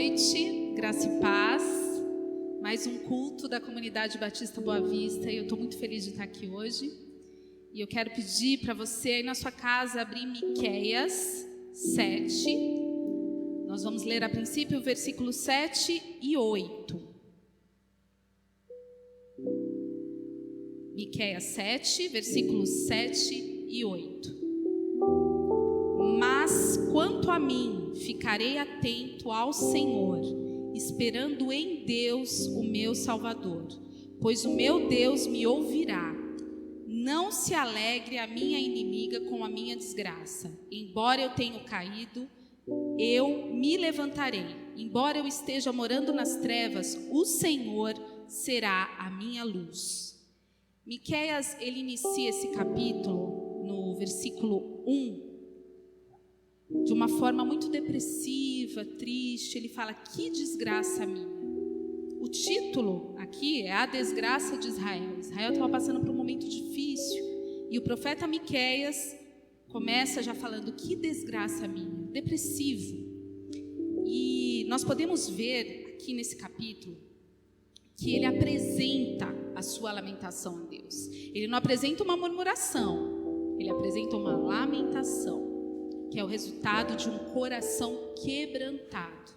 noite, graça e paz. Mais um culto da Comunidade Batista Boa Vista e eu estou muito feliz de estar aqui hoje. E eu quero pedir para você aí na sua casa abrir Miqueias 7. Nós vamos ler a princípio o versículo 7 e 8. Miqueias 7, versículos 7 e 8. Mas quanto a mim, ficarei atento ao Senhor, esperando em Deus o meu Salvador, pois o meu Deus me ouvirá. Não se alegre a minha inimiga com a minha desgraça. Embora eu tenha caído, eu me levantarei. Embora eu esteja morando nas trevas, o Senhor será a minha luz. Miqueias, ele inicia esse capítulo no versículo 1, de uma forma muito depressiva, triste. Ele fala: que desgraça minha. O título aqui é A Desgraça de Israel. Israel estava passando por um momento difícil e o profeta Miqueias começa já falando: que desgraça minha, depressivo. E nós podemos ver aqui nesse capítulo que ele apresenta a sua lamentação a Deus. Ele não apresenta uma murmuração, ele apresenta uma lamentação, que é o resultado de um coração quebrantado.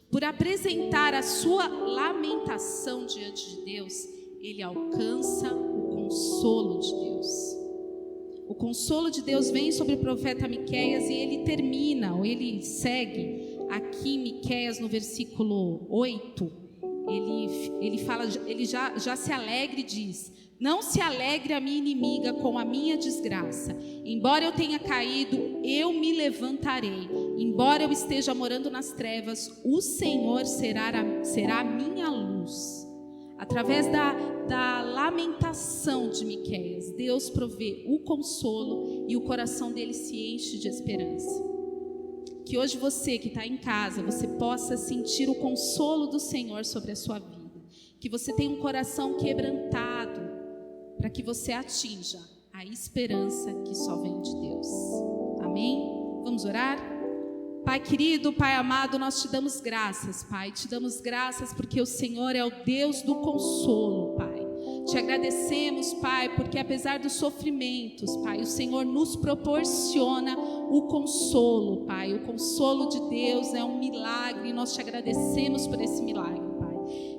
Por apresentar a sua lamentação diante de Deus, ele alcança o consolo de Deus. O consolo de Deus vem sobre o profeta Miqueias e ele termina, ou ele segue aqui em Miqueias no versículo 8. Ele fala, ele já se alegra e diz: não se alegre a minha inimiga com a minha desgraça. Embora eu tenha caído, eu me levantarei. Embora eu esteja morando nas trevas, o Senhor será a minha luz. Através da lamentação de Miqueias, Deus provê o consolo e o coração dele se enche de esperança. Que hoje você que está em casa, você possa sentir o consolo do Senhor sobre a sua vida. Que você tenha um coração quebrantado, para que você atinja a esperança que só vem de Deus. Amém? Vamos orar? Pai querido, Pai amado, nós te damos graças, Pai. Te damos graças porque o Senhor é o Deus do consolo, Pai. Te agradecemos, Pai, porque apesar dos sofrimentos, Pai, o Senhor nos proporciona o consolo, Pai. O consolo de Deus é um milagre e nós te agradecemos por esse milagre.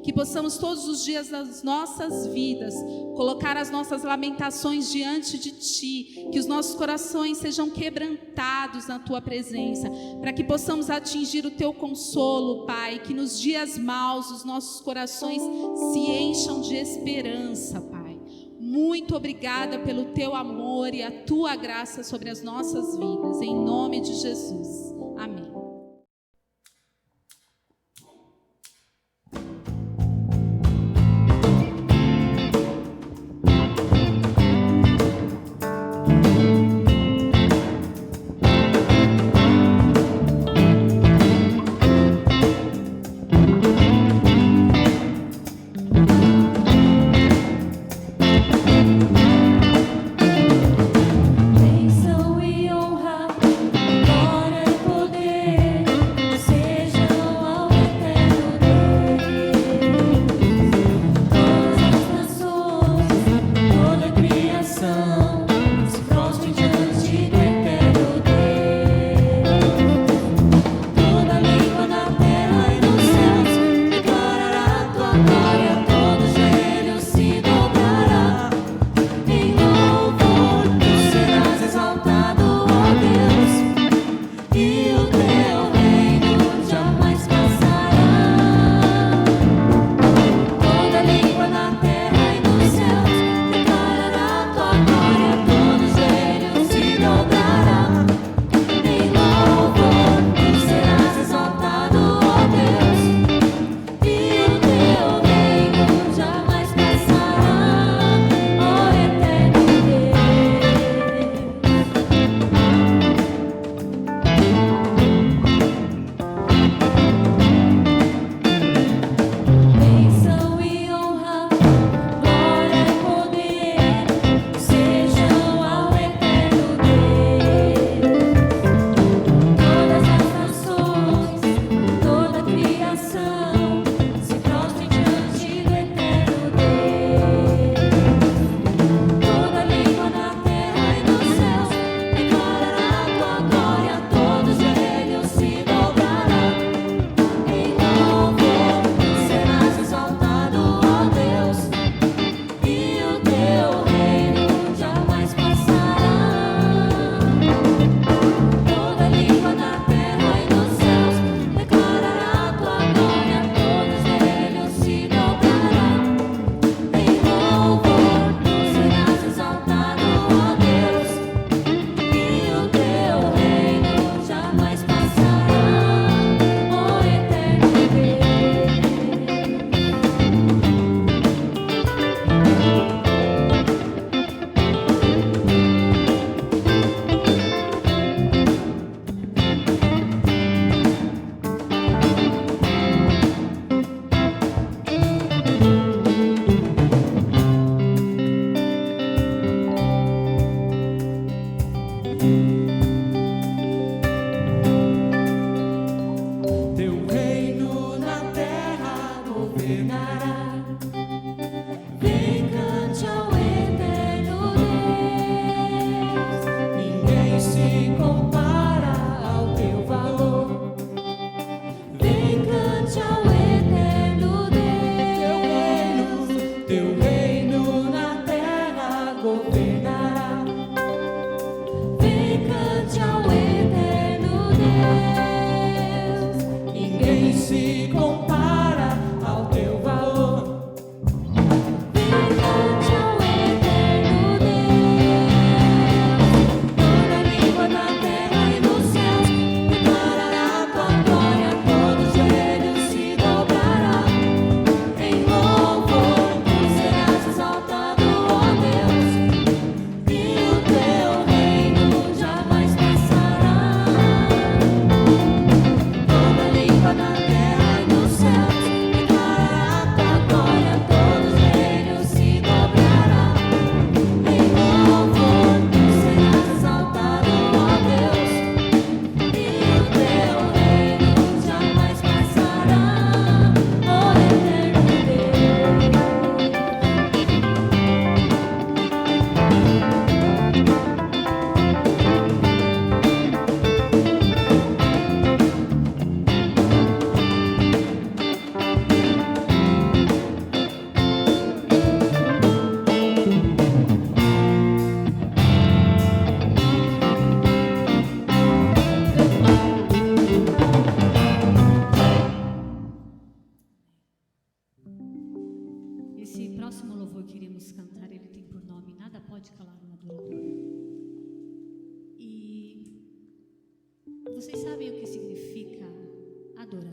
Que possamos todos os dias das nossas vidas colocar as nossas lamentações diante de Ti, que os nossos corações sejam quebrantados na Tua presença, para que possamos atingir o Teu consolo, Pai, que nos dias maus os nossos corações se encham de esperança, Pai. Muito obrigada pelo Teu amor e a Tua graça sobre as nossas vidas, em nome de Jesus. Amém. Bênção e honra, glória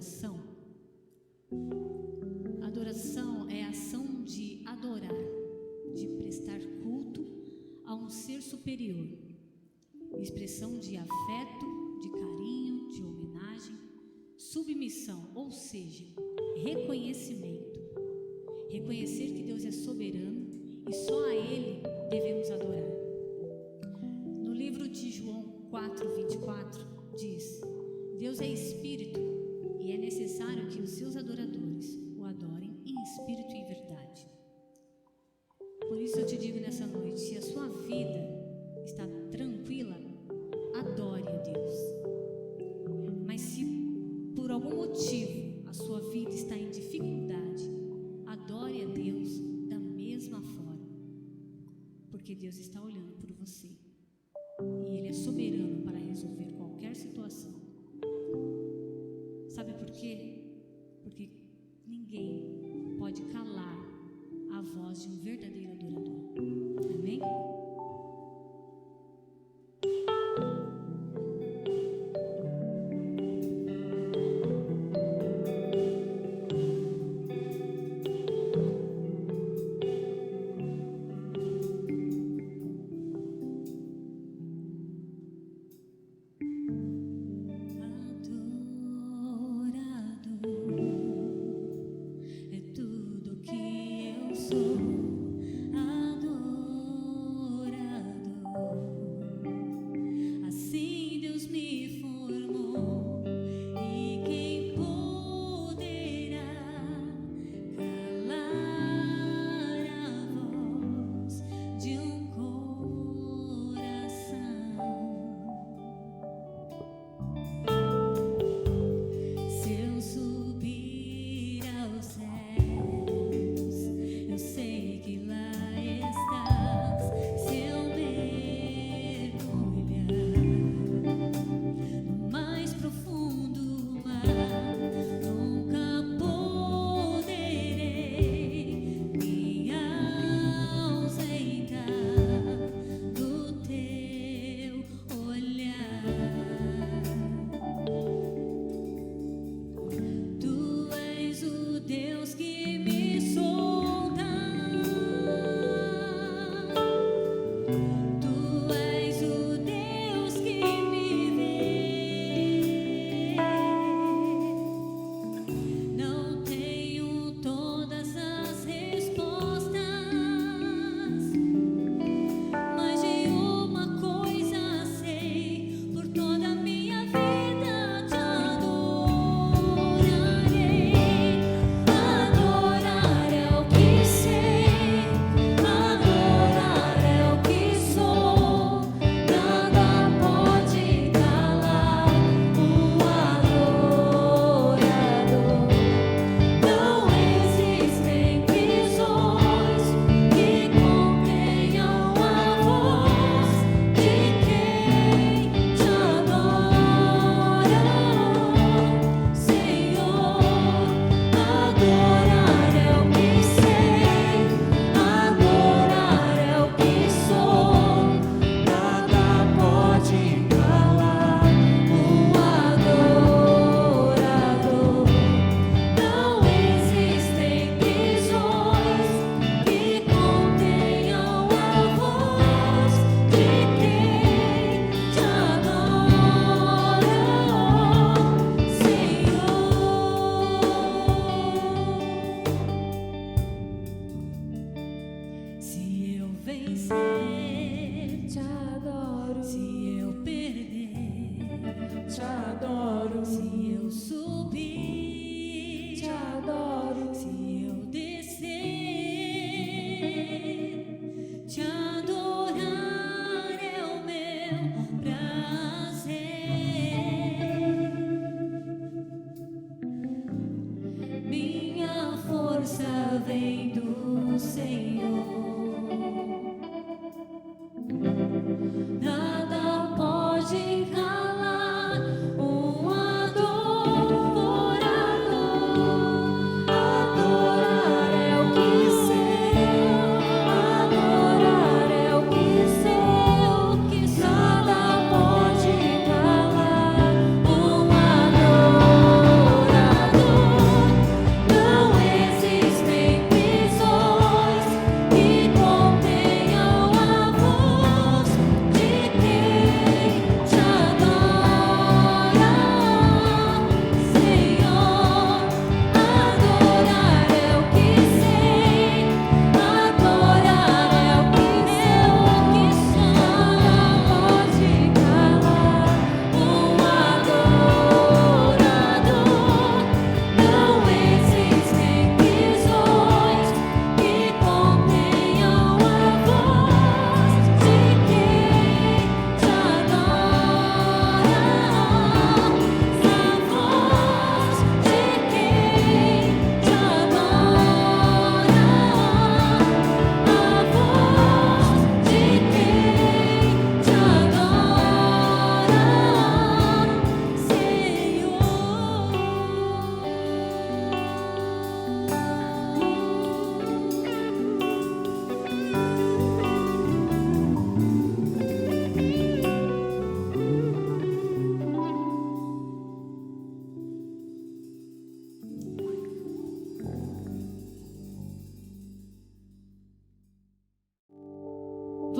adoração? Adoração é a ação de adorar, de prestar culto a um ser superior, expressão de afeto, de carinho, de homenagem, submissão, ou seja, reconhecimento. Reconhecer que Deus é soberano e só a Ele devemos adorar. No livro de João 4:24 diz: Deus é Espírito e é necessário que os seus adoradores o adorem em espírito e em verdade. Por isso eu te digo nessa noite, se a sua vida está tranquila, adore a Deus. Mas se por algum motivo a sua vida está em dificuldade, adore a Deus da mesma forma, porque Deus está olhando por você e Ele é soberano para resolver qualquer situação. Sabe por quê? Porque ninguém pode calar a voz de um verdadeiro adorador. Amém?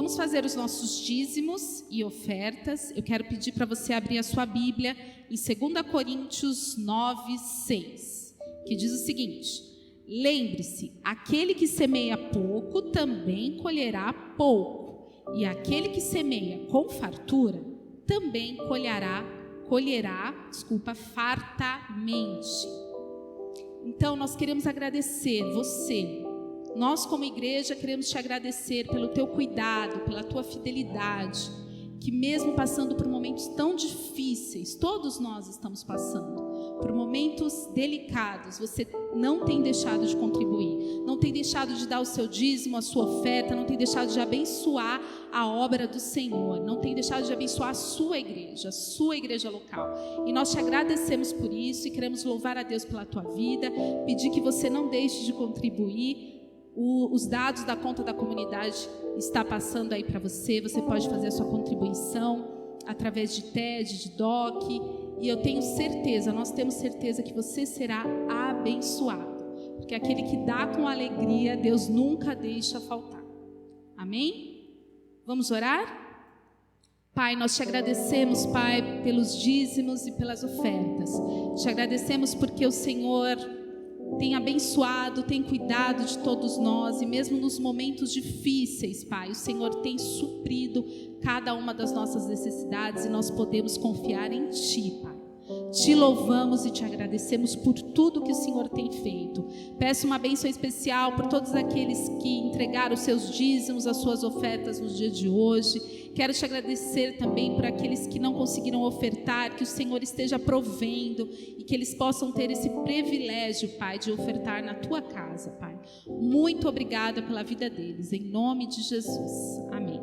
Vamos fazer os nossos dízimos e ofertas. Eu quero pedir para você abrir a sua Bíblia em 2 Coríntios 9, 6, que diz o seguinte: lembre-se, aquele que semeia pouco também colherá pouco, e aquele que semeia com fartura também colherá fartamente. Então nós queremos agradecer você. Nós, como igreja, queremos te agradecer pelo teu cuidado, pela tua fidelidade, que mesmo passando por momentos tão difíceis, todos nós estamos passando por momentos delicados, você não tem deixado de contribuir, não tem deixado de dar o seu dízimo, a sua oferta, não tem deixado de abençoar a obra do Senhor, não tem deixado de abençoar a sua igreja local. E nós te agradecemos por isso e queremos louvar a Deus pela tua vida, pedir que você não deixe de contribuir. Os dados da conta da comunidade está passando aí para você. Você pode fazer a sua contribuição através de TED, de DOC, e eu tenho certeza, nós temos certeza que você será abençoado, porque aquele que dá com alegria, Deus nunca deixa faltar. Amém? Vamos orar? Pai, nós te agradecemos, Pai, pelos dízimos e pelas ofertas. Te agradecemos porque o Senhor tem abençoado, tem cuidado de todos nós, e mesmo nos momentos difíceis, Pai, o Senhor tem suprido cada uma das nossas necessidades, e nós podemos confiar em Ti, Pai. Te louvamos e te agradecemos por tudo que o Senhor tem feito. Peço uma bênção especial por todos aqueles que entregaram os seus dízimos, as suas ofertas no dia de hoje. Quero te agradecer também por aqueles que não conseguiram ofertar, que o Senhor esteja provendo e que eles possam ter esse privilégio, Pai, de ofertar na Tua casa, Pai. Muito obrigada pela vida deles, em nome de Jesus. Amém.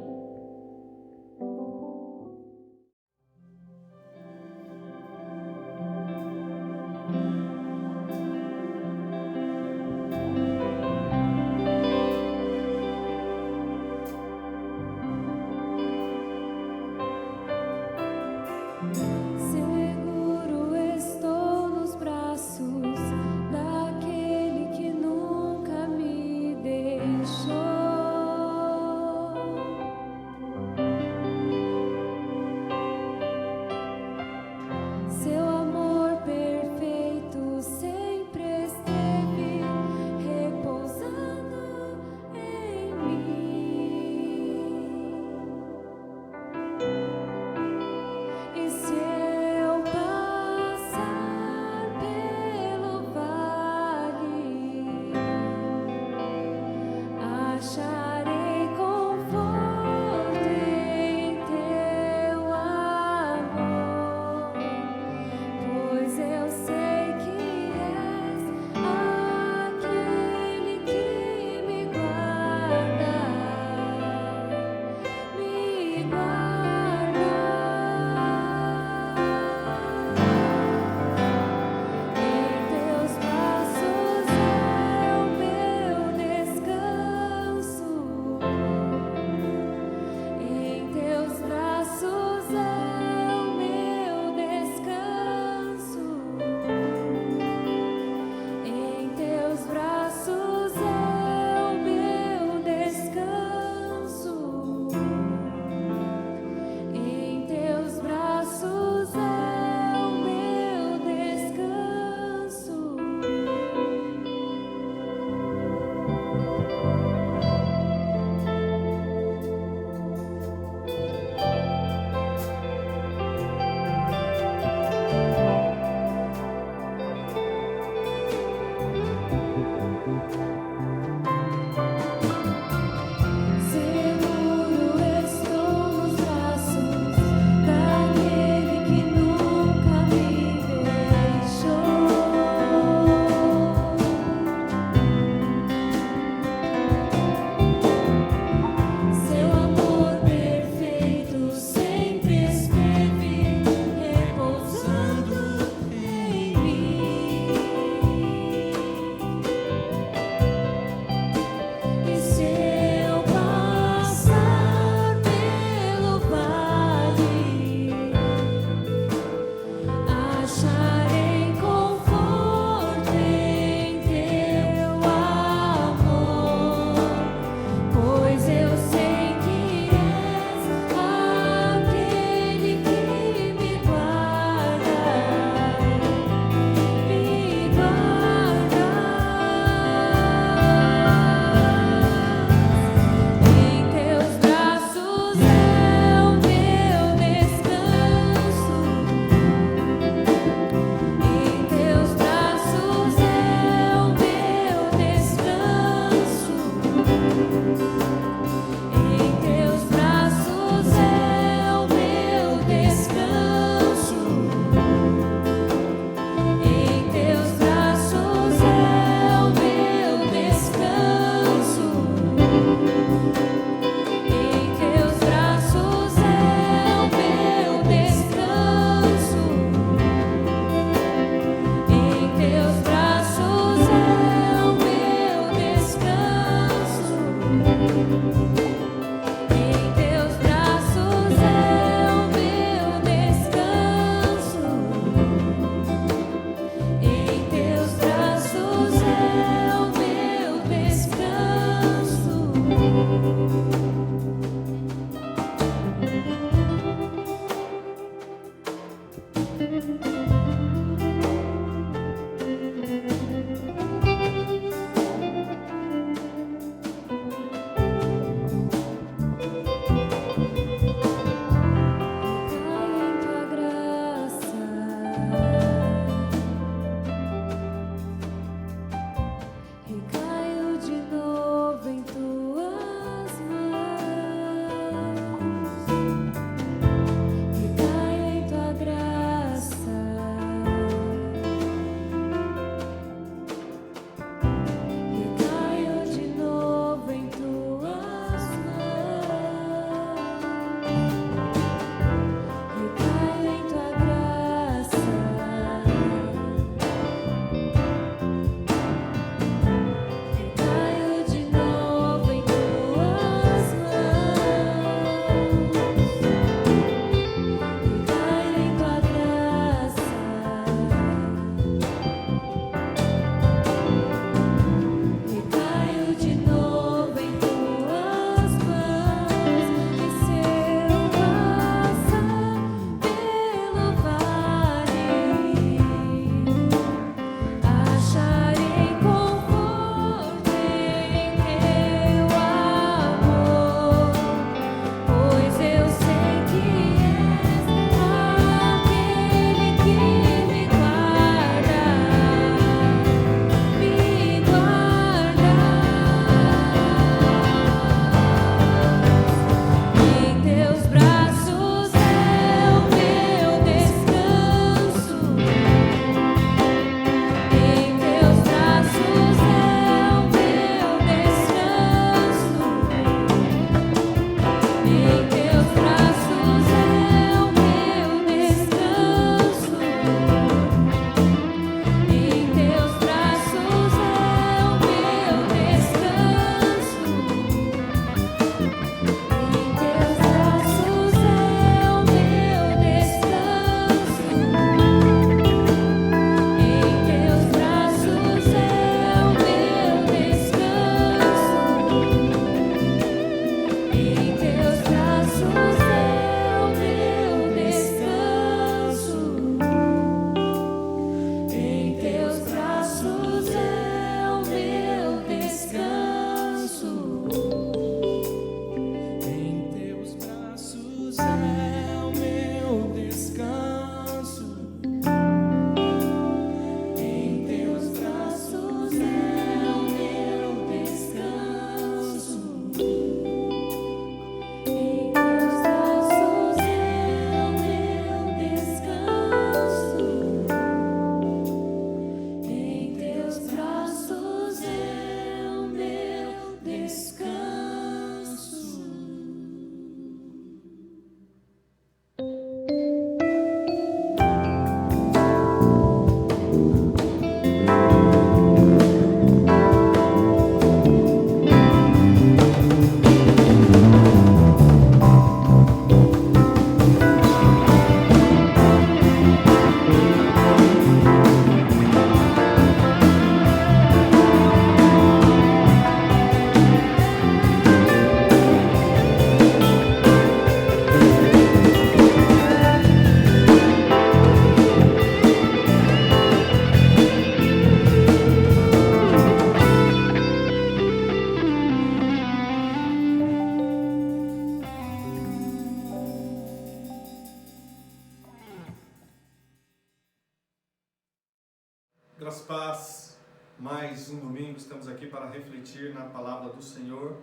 paz. Mais um domingo estamos aqui para refletir na palavra do Senhor.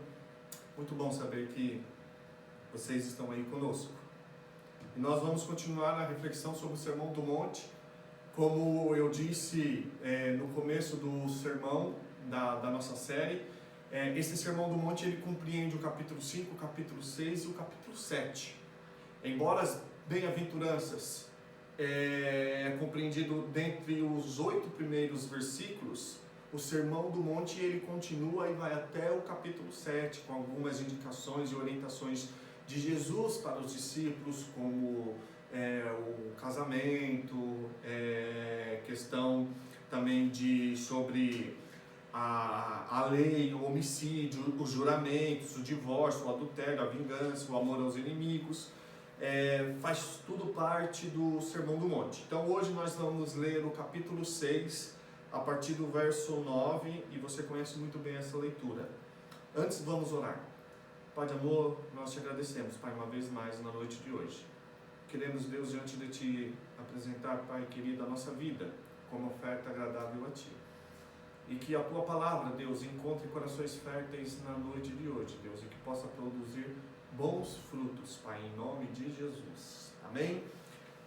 Muito bom saber que vocês estão aí conosco. E nós vamos continuar na reflexão sobre o Sermão do Monte. Como eu disse no começo do sermão da nossa série, esse Sermão do Monte ele compreende o capítulo 5, o capítulo 6 e o capítulo 7. Embora as bem-aventuranças é compreendido dentre os 8 primeiros versículos, o Sermão do Monte ele continua e vai até o capítulo 7, com algumas indicações e orientações de Jesus para os discípulos, como o casamento, questão também sobre a lei, o homicídio, os juramentos, o divórcio, o adultério, a vingança, o amor aos inimigos. Faz tudo parte do Sermão do Monte. Então hoje nós vamos ler o capítulo 6, a partir do verso 9, e você conhece muito bem essa leitura. Antes vamos orar. Pai de amor, nós te agradecemos, Pai, uma vez mais na noite de hoje. Queremos, Deus, diante de Ti apresentar, Pai querido, a nossa vida como oferta agradável a Ti. E que a Tua palavra, Deus, encontre corações férteis na noite de hoje, Deus, e que possa produzir bons frutos, Pai, em nome de Jesus. Amém?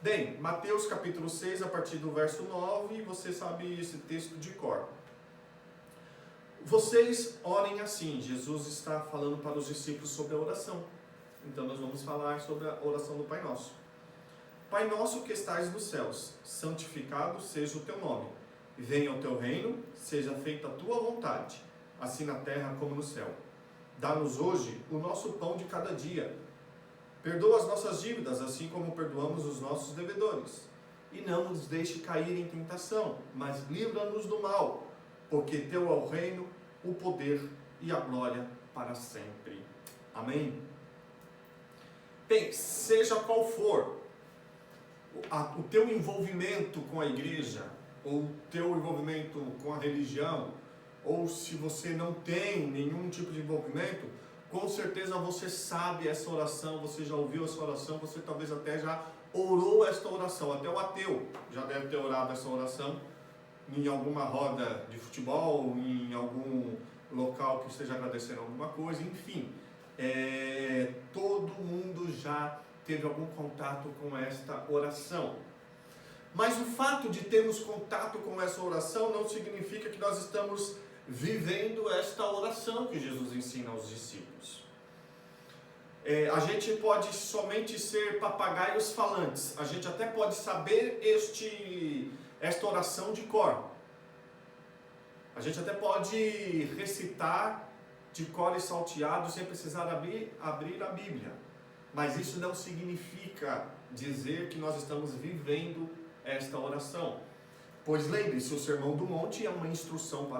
Bem, Mateus capítulo 6, a partir do verso 9, você sabe esse texto de cor. Vocês orem assim. Jesus está falando para os discípulos sobre a oração. Então nós vamos falar sobre a oração do Pai Nosso. Pai nosso que estais nos céus, santificado seja o teu nome. Venha o teu reino, seja feita a tua vontade, assim na terra como no céu. Dá-nos hoje o nosso pão de cada dia. Perdoa as nossas dívidas, assim como perdoamos os nossos devedores. E não nos deixe cair em tentação, mas livra-nos do mal, porque teu é o reino, o poder e a glória para sempre. Amém? Bem, seja qual for o teu envolvimento com a igreja, ou o teu envolvimento com a religião, ou se você não tem nenhum tipo de envolvimento, com certeza você sabe essa oração, você já ouviu essa oração, você talvez até já orou esta oração, até o ateu já deve ter orado essa oração em alguma roda de futebol, em algum local que esteja agradecendo alguma coisa, enfim, todo mundo já teve algum contato com esta oração. Mas o fato de termos contato com essa oração não significa que nós estamos vivendo esta oração que Jesus ensina aos discípulos. A gente pode somente ser papagaios falantes, a gente até pode saber esta oração de cor, a gente até pode recitar de cor e salteado sem precisar abrir a Bíblia, mas isso não significa dizer que nós estamos vivendo esta oração. Pois lembre-se, o Sermão do Monte é uma instrução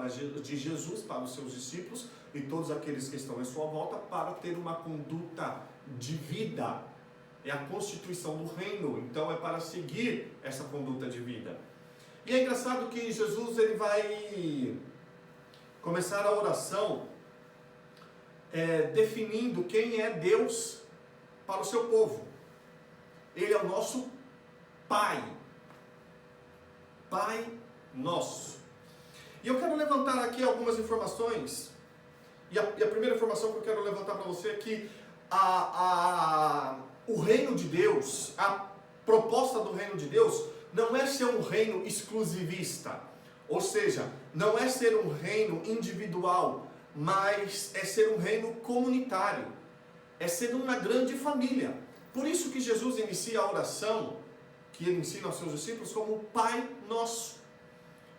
de Jesus para os seus discípulos e todos aqueles que estão em sua volta para ter uma conduta de vida. É a constituição do reino, então é para seguir essa conduta de vida. E é engraçado que Jesus ele vai começar a oração definindo quem é Deus para o seu povo. Ele é o nosso Pai. Pai Nosso. E eu quero levantar aqui algumas informações. E a primeira informação que eu quero levantar para você é que o reino de Deus, a proposta do reino de Deus, não é ser um reino exclusivista. Ou seja, não é ser um reino individual, mas é ser um reino comunitário. É ser uma grande família. Por isso que Jesus inicia a oração que ele ensina aos seus discípulos como Pai Nosso.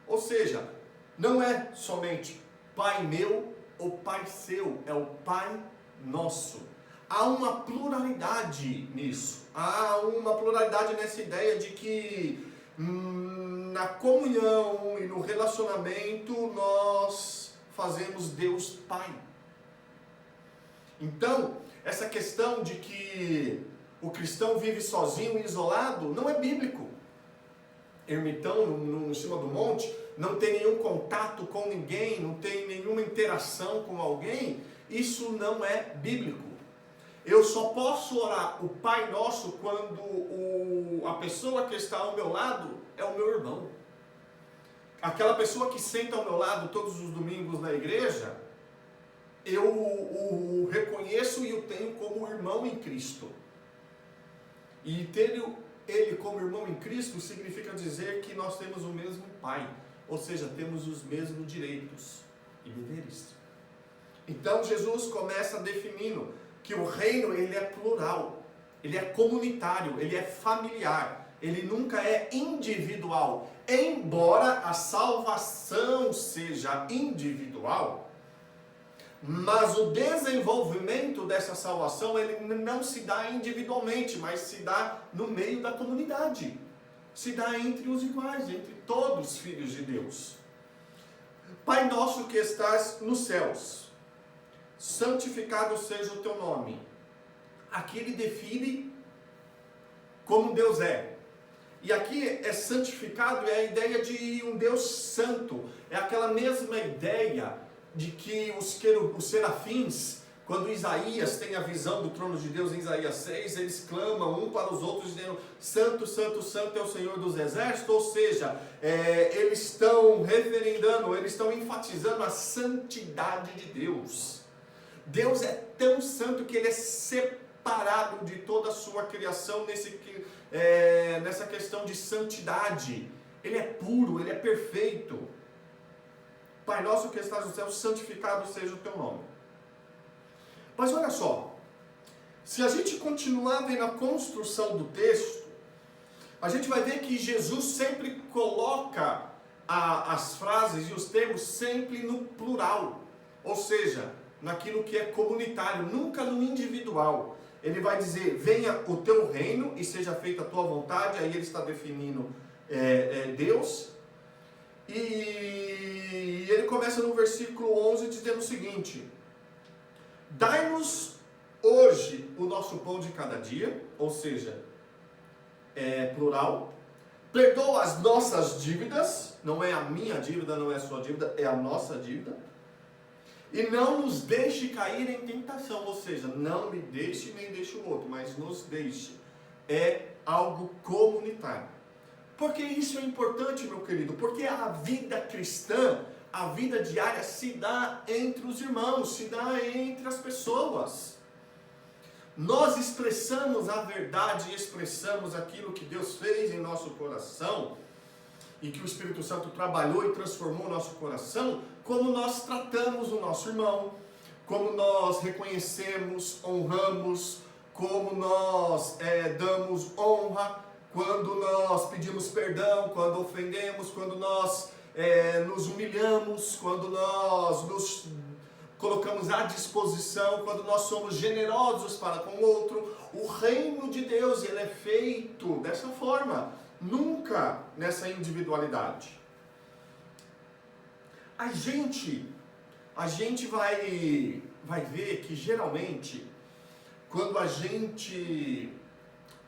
Ou seja, não é somente Pai meu ou Pai seu, é o Pai Nosso. Há uma pluralidade nisso. Há uma pluralidade nessa ideia de que na comunhão e no relacionamento nós fazemos Deus Pai. Então, essa questão de que o cristão vive sozinho e isolado não é bíblico. Ermitão em cima do monte, não tem nenhum contato com ninguém, não tem nenhuma interação com alguém, isso não é bíblico. Eu só posso orar o Pai Nosso quando a pessoa que está ao meu lado é o meu irmão. aquela pessoa que senta ao meu lado todos os domingos na igreja, eu o reconheço e o tenho como irmão em Cristo. E ter ele como irmão em Cristo significa dizer que nós temos o mesmo Pai, ou seja, temos os mesmos direitos e deveres. Então Jesus começa definindo que o reino ele é plural, ele é comunitário, ele é familiar, ele nunca é individual. Embora a salvação seja individual, mas o desenvolvimento dessa salvação ele não se dá individualmente, mas se dá no meio da comunidade. Se dá entre os iguais, entre todos os filhos de Deus. Pai nosso que estás nos céus, santificado seja o teu nome. Aqui ele define como Deus é. E aqui é santificado, é a ideia de um Deus santo. É aquela mesma ideia de que os serafins, quando Isaías tem a visão do trono de Deus em Isaías 6, eles clamam um para os outros dizendo: Santo, Santo, Santo é o Senhor dos exércitos. Ou seja, eles estão referendando, eles estão enfatizando a santidade de Deus. Deus é tão santo que ele é separado de toda a sua criação nessa questão de santidade. Ele é puro, ele é perfeito. Pai nosso que estás no céu, santificado seja o teu nome. Mas olha só, se a gente continuar vendo a construção do texto, a gente vai ver que Jesus sempre coloca as frases e os termos sempre no plural, ou seja, naquilo que é comunitário, nunca no individual. Ele vai dizer: venha o teu reino e seja feita a tua vontade. Aí ele está definindo Deus. E ele começa no versículo 11 dizendo o seguinte: dai-nos hoje o nosso pão de cada dia, ou seja, plural. Perdoa as nossas dívidas, não é a minha dívida, não é a sua dívida, é a nossa dívida. E não nos deixe cair em tentação, ou seja, não me deixe nem deixe o outro, mas nos deixe. É algo comunitário. Por que isso é importante, meu querido? Porque a vida cristã, a vida diária se dá entre os irmãos, se dá entre as pessoas. Nós expressamos a verdade, expressamos aquilo que Deus fez em nosso coração e que o Espírito Santo trabalhou e transformou o nosso coração, como nós tratamos o nosso irmão, como nós reconhecemos, honramos, como nós damos honra, quando nós pedimos perdão, quando ofendemos, quando nós nos humilhamos, quando nós nos colocamos à disposição, quando nós somos generosos para com o outro. O reino de Deus ele é feito dessa forma, nunca nessa individualidade. A gente vai ver que geralmente, quando a gente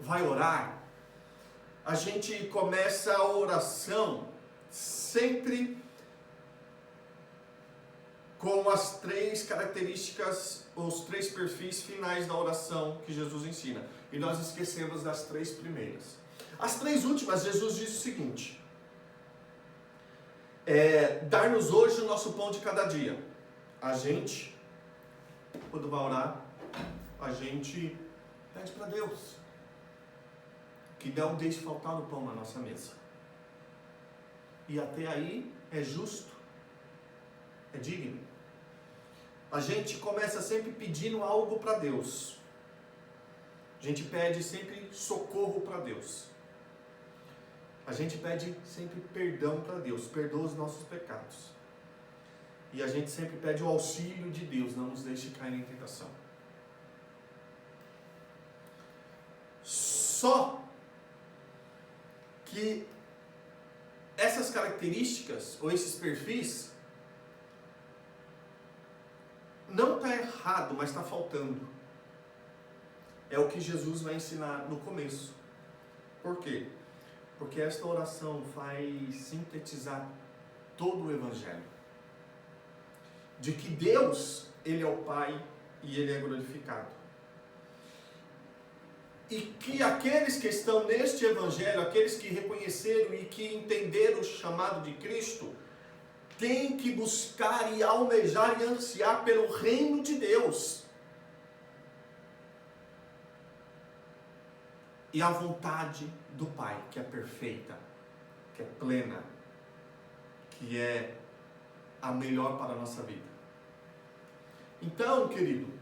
vai orar, a gente começa a oração sempre com as três características, os três perfis finais da oração que Jesus ensina. E nós esquecemos das três primeiras. As três últimas, Jesus diz o seguinte: dar-nos hoje o nosso pão de cada dia. A gente, quando vai orar, a gente pede para Deus que não deixe faltar o pão na nossa mesa. E até aí é justo, é digno. A gente começa sempre pedindo algo para Deus. A gente pede sempre socorro para Deus. A gente pede sempre perdão para Deus, perdoa os nossos pecados. E a gente sempre pede o auxílio de Deus, não nos deixe cair em tentação. Só que essas características, ou esses perfis, não está errado, mas está faltando. É o que Jesus vai ensinar no começo. Por quê? Porque esta oração vai sintetizar todo o Evangelho. De que Deus, Ele é o Pai e Ele é glorificado. E que aqueles que estão neste evangelho, aqueles que reconheceram e que entenderam o chamado de Cristo, têm que buscar e almejar e ansiar pelo reino de Deus. E a vontade do Pai, que é perfeita, que é plena, que é a melhor para a nossa vida. Então, querido,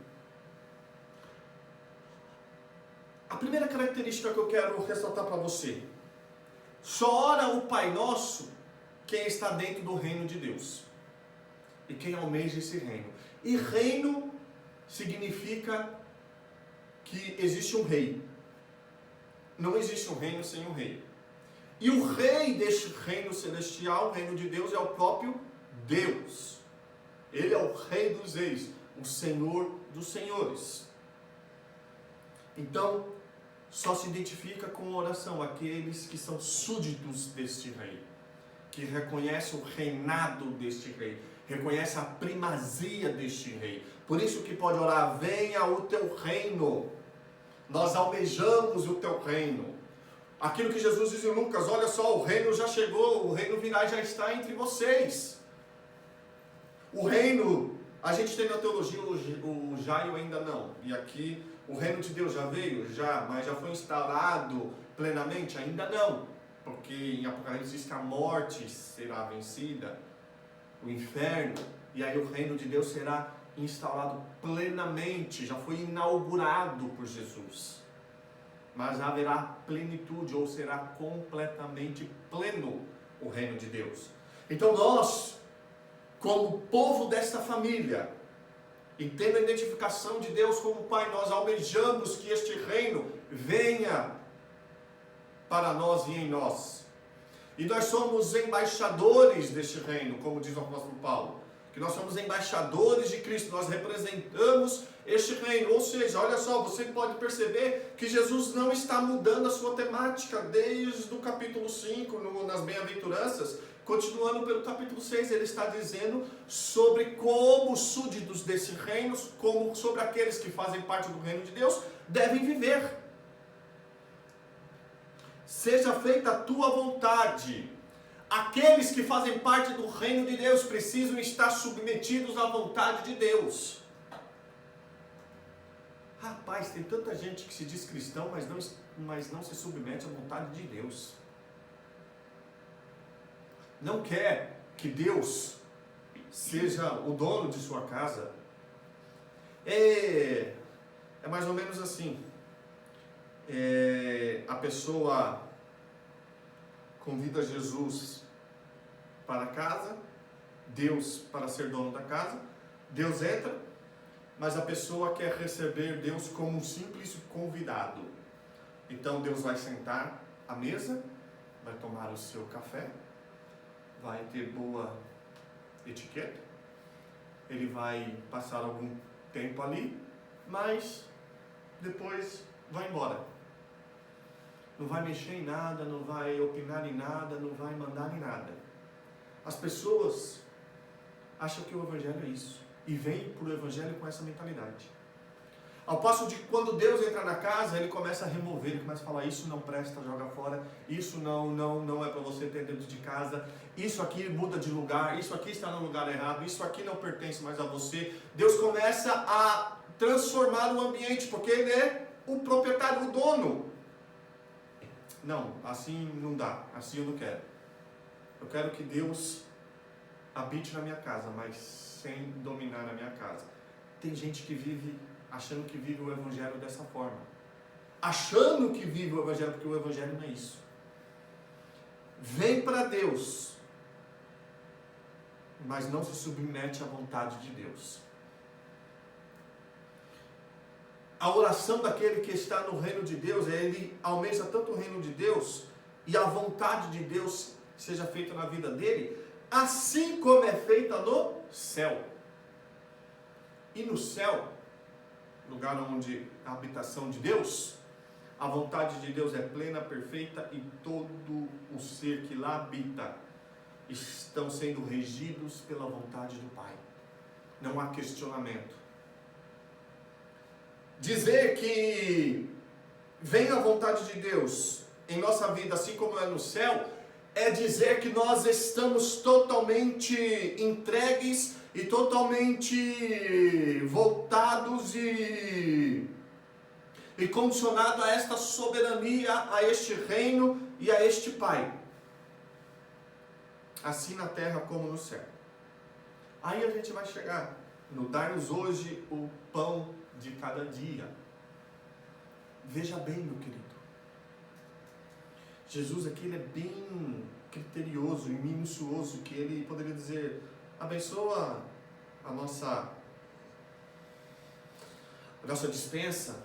a primeira característica que eu quero ressaltar para você: só ora o Pai Nosso quem está dentro do reino de Deus e quem almeja esse reino. E reino significa que existe um rei. Não existe um reino sem um rei. E o rei deste reino celestial, o reino de Deus, é o próprio Deus. Ele é o rei dos reis, o Senhor dos senhores. Então, só se identifica com oração aqueles que são súditos deste rei, que reconhecem o reinado deste rei, reconhecem a primazia deste rei. Por isso que pode orar: venha o teu reino. Nós almejamos o teu reino. Aquilo que Jesus diz em Lucas: olha só, o reino já chegou, o reino virá, já está entre vocês. O reino, a gente tem na teologia o Jairo ainda não. E aqui o reino de Deus já veio, mas já foi instaurado plenamente? Ainda não. Porque em Apocalipse diz que a morte será vencida, o inferno, e aí o reino de Deus será instaurado plenamente, já foi inaugurado por Jesus. Mas haverá plenitude, ou será completamente pleno o reino de Deus. Então nós, como povo desta família, e tendo a identificação de Deus como Pai, nós almejamos que este reino venha para nós e em nós. E nós somos embaixadores deste reino, como diz o apóstolo Paulo. Que nós somos embaixadores de Cristo, nós representamos este reino. Ou seja, olha só, você pode perceber que Jesus não está mudando a sua temática desde o capítulo 5, nas bem-aventuranças, continuando pelo capítulo 6, ele está dizendo sobre como súditos desse reino, como sobre aqueles que fazem parte do reino de Deus, devem viver. Seja feita a tua vontade. Aqueles que fazem parte do reino de Deus precisam estar submetidos à vontade de Deus. Rapaz, tem tanta gente que se diz cristão, mas não se submete à vontade de Deus. Não quer que Deus seja o dono de sua casa. É mais ou menos assim. A pessoa convida Jesus para casa, Deus para ser dono da casa, Deus entra, mas a pessoa quer receber Deus como um simples convidado. Então Deus vai sentar à mesa, vai tomar o seu café, vai ter boa etiqueta, ele vai passar algum tempo ali, mas depois vai embora. Não vai mexer em nada, não vai opinar em nada, não vai mandar em nada. As pessoas acham que o Evangelho é isso, e vêm para o Evangelho com essa mentalidade. Ao passo de quando Deus entra na casa, ele começa a remover, ele começa a falar: isso não presta, joga fora, isso não é para você ter dentro de casa, isso aqui muda de lugar, isso aqui está no lugar errado, isso aqui não pertence mais a você. Deus começa a transformar o ambiente, porque ele é o proprietário, o dono. Não, assim não dá, assim eu não quero. Eu quero que Deus habite na minha casa, mas sem dominar na minha casa. Tem gente que vive achando que vive o Evangelho dessa forma. Achando que vive o Evangelho, porque o Evangelho não é isso. Vem para Deus, mas não se submete à vontade de Deus. A oração daquele que está no reino de Deus, ele almeja tanto o reino de Deus, e a vontade de Deus seja feita na vida dele, assim como é feita no céu. E no céu, lugar onde a habitação de Deus, a vontade de Deus é plena, perfeita, e todo o ser que lá habita estão sendo regidos pela vontade do Pai. Não há questionamento. Dizer que venha a vontade de Deus em nossa vida, assim como é no céu, é dizer que nós estamos totalmente entregues e totalmente voltados e condicionados a esta soberania, a este reino e a este Pai. Assim na terra como no céu. Aí a gente vai chegar no dar-nos hoje o pão de cada dia. Veja bem, meu querido. Jesus aqui ele é bem criterioso e minucioso, que ele poderia dizer, abençoa a nossa despensa,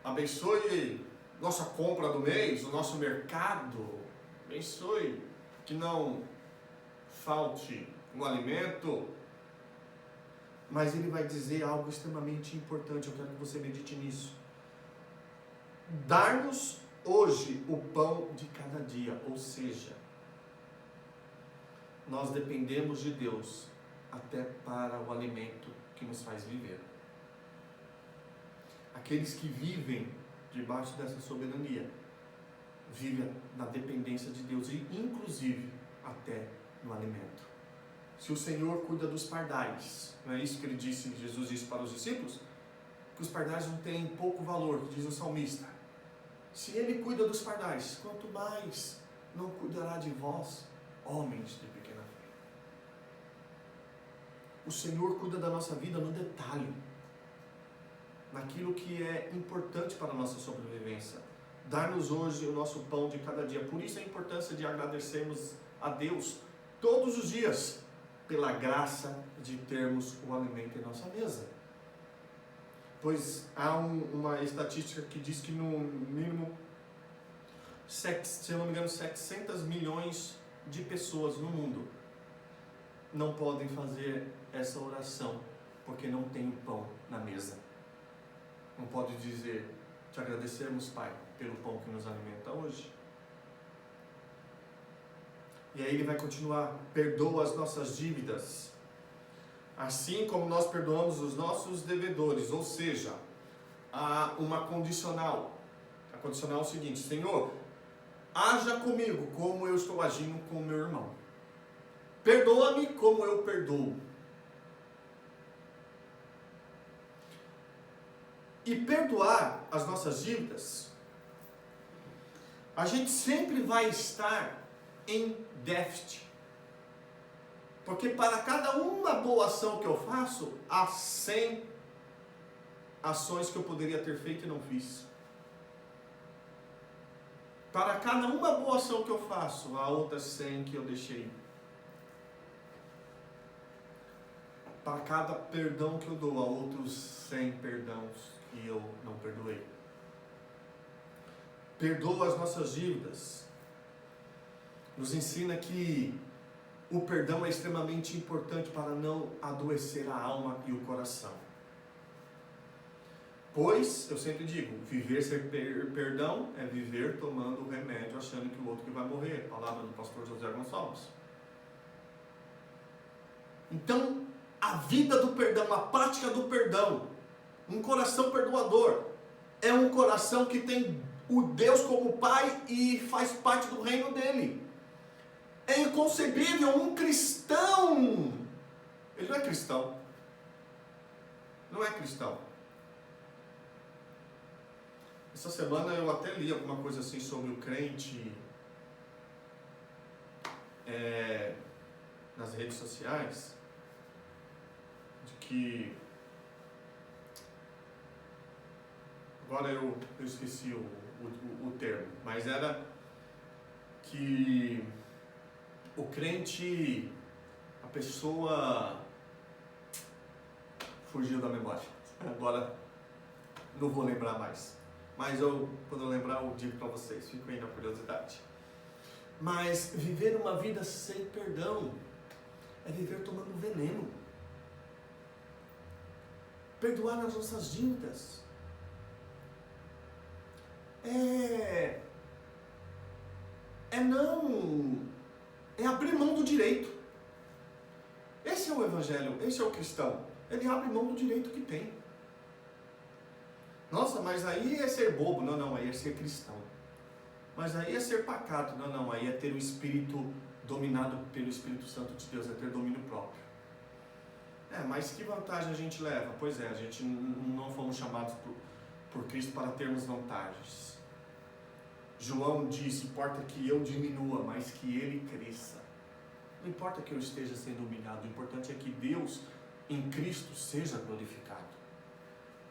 abençoe nossa compra do mês, o nosso mercado, abençoe que não falte um alimento. Mas ele vai dizer algo extremamente importante, eu quero que você medite nisso. Dar-nos hoje o pão de cada dia, ou seja, nós dependemos de Deus até para o alimento que nos faz viver. Aqueles que vivem debaixo dessa soberania, vivem na dependência de Deus e inclusive até no alimento. Se o Senhor cuida dos pardais, não é isso que Jesus disse para os discípulos? Que os pardais não têm pouco valor, diz o salmista. Se Ele cuida dos pardais, quanto mais não cuidará de vós, homens de pequena fé. O Senhor cuida da nossa vida no detalhe, naquilo que é importante para a nossa sobrevivência. Dar-nos hoje o nosso pão de cada dia. Por isso a importância de agradecermos a Deus todos os dias, pela graça de termos o alimento em nossa mesa. Pois há uma estatística que diz que no mínimo, se eu não me engano, 700 milhões de pessoas no mundo não podem fazer essa oração porque não tem o pão na mesa. Não pode dizer, te agradecemos, Pai, pelo pão que nos alimenta hoje. E aí ele vai continuar, perdoa as nossas dívidas, assim como nós perdoamos os nossos devedores. Ou seja, há uma condicional. A condicional é o seguinte: Senhor, haja comigo como eu estou agindo com o meu irmão. Perdoa-me como eu perdoo. E perdoar as nossas dívidas, a gente sempre vai estar em déficit. Porque para cada uma boa ação que eu faço, há 100 ações que eu poderia ter feito e não fiz. Para cada uma boa ação que eu faço, há outras 100 que eu deixei. Para cada perdão que eu dou, há outros 100 perdões que eu não perdoei. Perdoa as nossas dívidas. Nos ensina que o perdão é extremamente importante para não adoecer a alma e o coração. Pois, eu sempre digo, viver sem perdão é viver tomando o remédio achando que o outro que vai morrer. Palavra do pastor José Gonçalves. Então, a vida do perdão, a prática do perdão, um coração perdoador, é um coração que tem o Deus como Pai e faz parte do reino dele. É inconcebível um cristão, ele não é cristão, não é cristão. Essa semana eu até li alguma coisa assim sobre o crente nas redes sociais, de que, agora eu esqueci o termo, mas era que o crente, a pessoa fugiu da memória, agora não vou lembrar mais, mas quando eu lembrar eu digo para vocês, fico aí na curiosidade. Mas viver uma vida sem perdão é viver tomando veneno. Perdoar as nossas dívidas é abrir mão do direito. Esse é o evangelho, esse é o cristão. Ele abre mão do direito que tem. Nossa, mas aí é ser bobo. Não, não, aí é ser cristão. Mas aí é ser pacato. Não, não, aí é ter o espírito dominado pelo Espírito Santo de Deus, é ter domínio próprio. Mas que vantagem a gente leva? Pois é, a gente não fomos chamados por Cristo para termos vantagens. João disse, importa que eu diminua, mas que Ele cresça. Não importa que eu esteja sendo humilhado, o importante é que Deus em Cristo seja glorificado.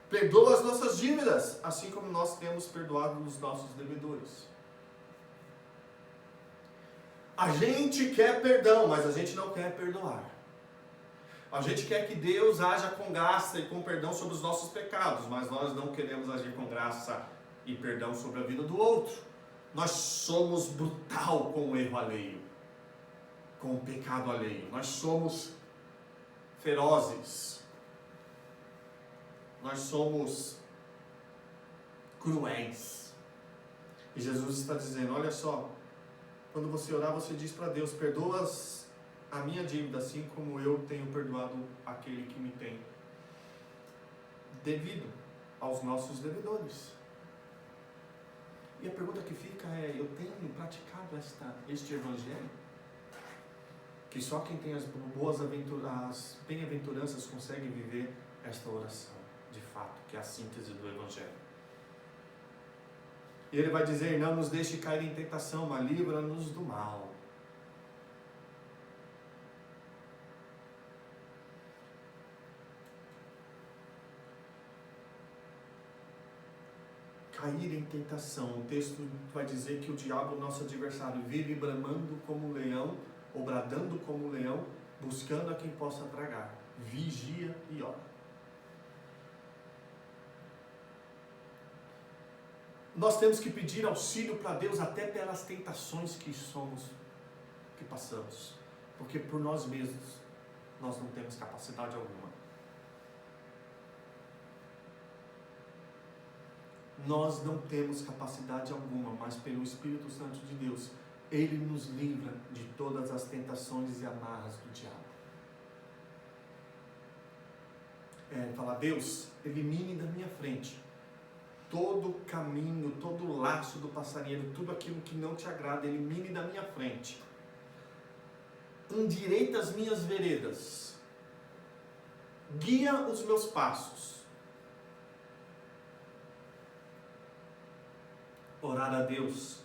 Perdoa as nossas dívidas, assim como nós temos perdoado os nossos devedores. A gente quer perdão, mas a gente não quer perdoar. A gente quer que Deus haja com graça e com perdão sobre os nossos pecados, mas nós não queremos agir com graça e perdão sobre a vida do outro. Nós somos brutal com o erro alheio, com o pecado alheio. Nós somos ferozes. Nós somos cruéis. E Jesus está dizendo, olha só, quando você orar, você diz para Deus, perdoa a minha dívida, assim como eu tenho perdoado aquele que me tem devido aos nossos devedores. E a pergunta que fica é, eu tenho praticado este evangelho? Que só quem tem as bem-aventuranças consegue viver esta oração, de fato, que é a síntese do evangelho. E ele vai dizer, não nos deixe cair em tentação, mas livra-nos do mal. Cair em tentação. O texto vai dizer que o diabo, nosso adversário, vive bramando como um leão, ou bradando como um leão, buscando a quem possa tragar. Vigia e ora. Nós temos que pedir auxílio para Deus até pelas tentações que passamos. Porque por nós mesmos, nós não temos capacidade alguma. Nós não temos capacidade alguma, mas pelo Espírito Santo de Deus, Ele nos livra de todas as tentações e amarras do diabo. Fala, Deus, elimine da minha frente todo o caminho, todo o laço do passarinheiro, tudo aquilo que não te agrada, elimine da minha frente. Endireita as minhas veredas. Guia os meus passos. Orar a Deus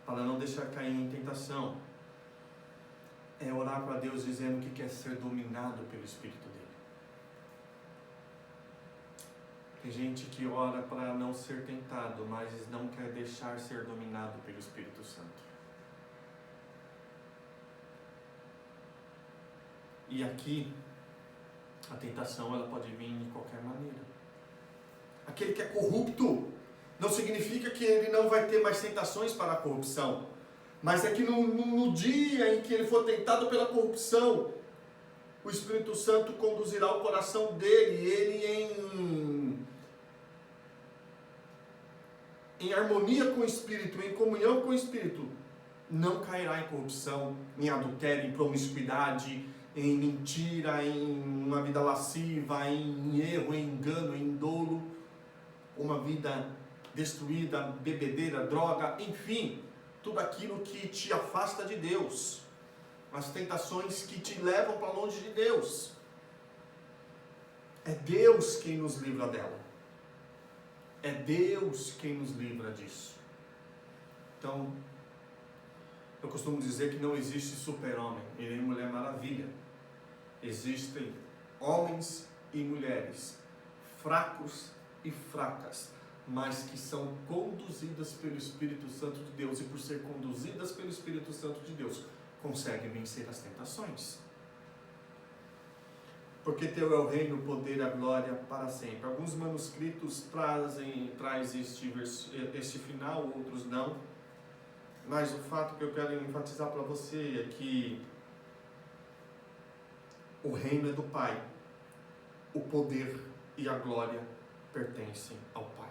para não deixar cair em tentação é orar para Deus dizendo que quer ser dominado pelo Espírito dele. Tem gente que ora para não ser tentado, mas não quer deixar ser dominado pelo Espírito Santo. E aqui a tentação ela pode vir de qualquer maneira. Aquele que é corrupto não significa que ele não vai ter mais tentações para a corrupção. Mas é que no dia em que ele for tentado pela corrupção, o Espírito Santo conduzirá o coração dele, ele em harmonia com o Espírito, em comunhão com o Espírito, não cairá em corrupção, em adultério, em promiscuidade, em mentira, em uma vida lasciva, em erro, em engano, em dolo, uma vida destruída, bebedeira, droga, enfim, tudo aquilo que te afasta de Deus, as tentações que te levam para longe de Deus. É Deus quem nos livra dela. É Deus quem nos livra disso. Então, eu costumo dizer que não existe super-homem e nem mulher maravilha. Existem homens e mulheres, fracos e fracas, mas que são conduzidas pelo Espírito Santo de Deus, e por ser conduzidas pelo Espírito Santo de Deus, conseguem vencer as tentações. Porque teu é o reino, o poder e a glória para sempre. Alguns manuscritos trazem este final, outros não. Mas o fato que eu quero enfatizar para você é que o reino é do Pai, o poder e a glória pertencem ao Pai.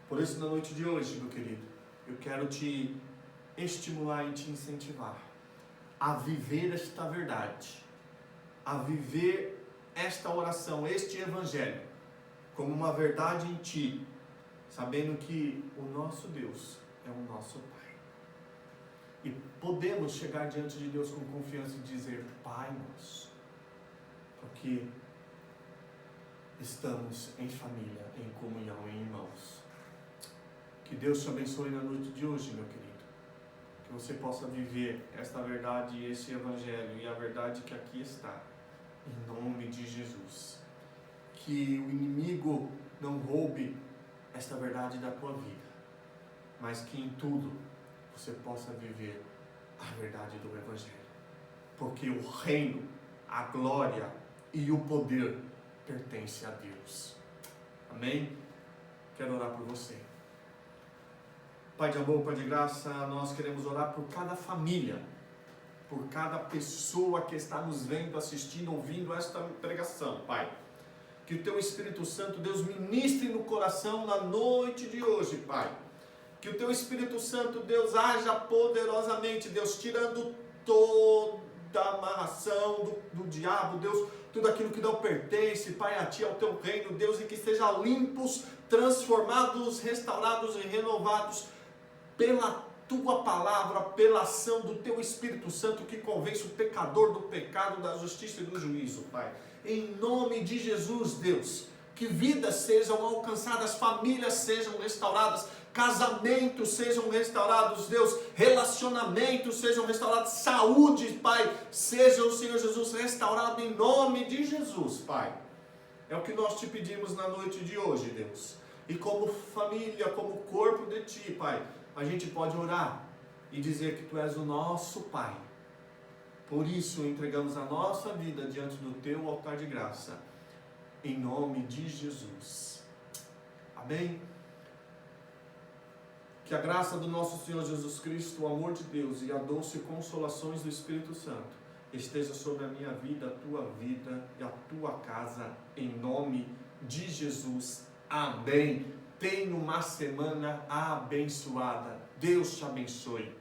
Por isso, na noite de hoje, meu querido, eu quero te estimular e te incentivar a viver esta verdade, a viver esta oração, este evangelho, como uma verdade em ti, sabendo que o nosso Deus é o nosso Pai. E podemos chegar diante de Deus com confiança e dizer: Pai nosso, porque estamos em família, em comunhão, em irmãos. Que Deus te abençoe na noite de hoje, meu querido. Que você possa viver esta verdade e esse evangelho e a verdade que aqui está, em nome de Jesus. Que o inimigo não roube esta verdade da tua vida, mas que em tudo você possa viver a verdade do evangelho. Porque o reino, a glória e o poder pertence a Deus. Amém? Quero orar por você. Pai de amor, Pai de graça, nós queremos orar por cada família, por cada pessoa que está nos vendo, assistindo, ouvindo esta pregação, Pai. Que o Teu Espírito Santo, Deus, ministre no coração na noite de hoje, Pai. Que o Teu Espírito Santo, Deus, haja poderosamente, Deus, tirando toda a amarração do diabo, Deus, tudo aquilo que não pertence, Pai, a Ti, ao Teu reino, Deus, e que sejam limpos, transformados, restaurados e renovados pela Tua palavra, pela ação do Teu Espírito Santo que convence o pecador do pecado, da justiça e do juízo, Pai. Em nome de Jesus, Deus, que vidas sejam alcançadas, famílias sejam restauradas, casamentos sejam restaurados, Deus, relacionamentos sejam restaurados, saúde, Pai, seja o Senhor Jesus restaurado em nome de Jesus, Pai. É o que nós te pedimos na noite de hoje, Deus. E como família, como corpo de Ti, Pai, a gente pode orar e dizer que Tu és o nosso Pai. Por isso, entregamos a nossa vida diante do Teu altar de graça, em nome de Jesus. Amém? Que a graça do nosso Senhor Jesus Cristo, o amor de Deus e a doce consolações do Espírito Santo esteja sobre a minha vida, a tua vida e a tua casa, em nome de Jesus. Amém. Tenha uma semana abençoada. Deus te abençoe.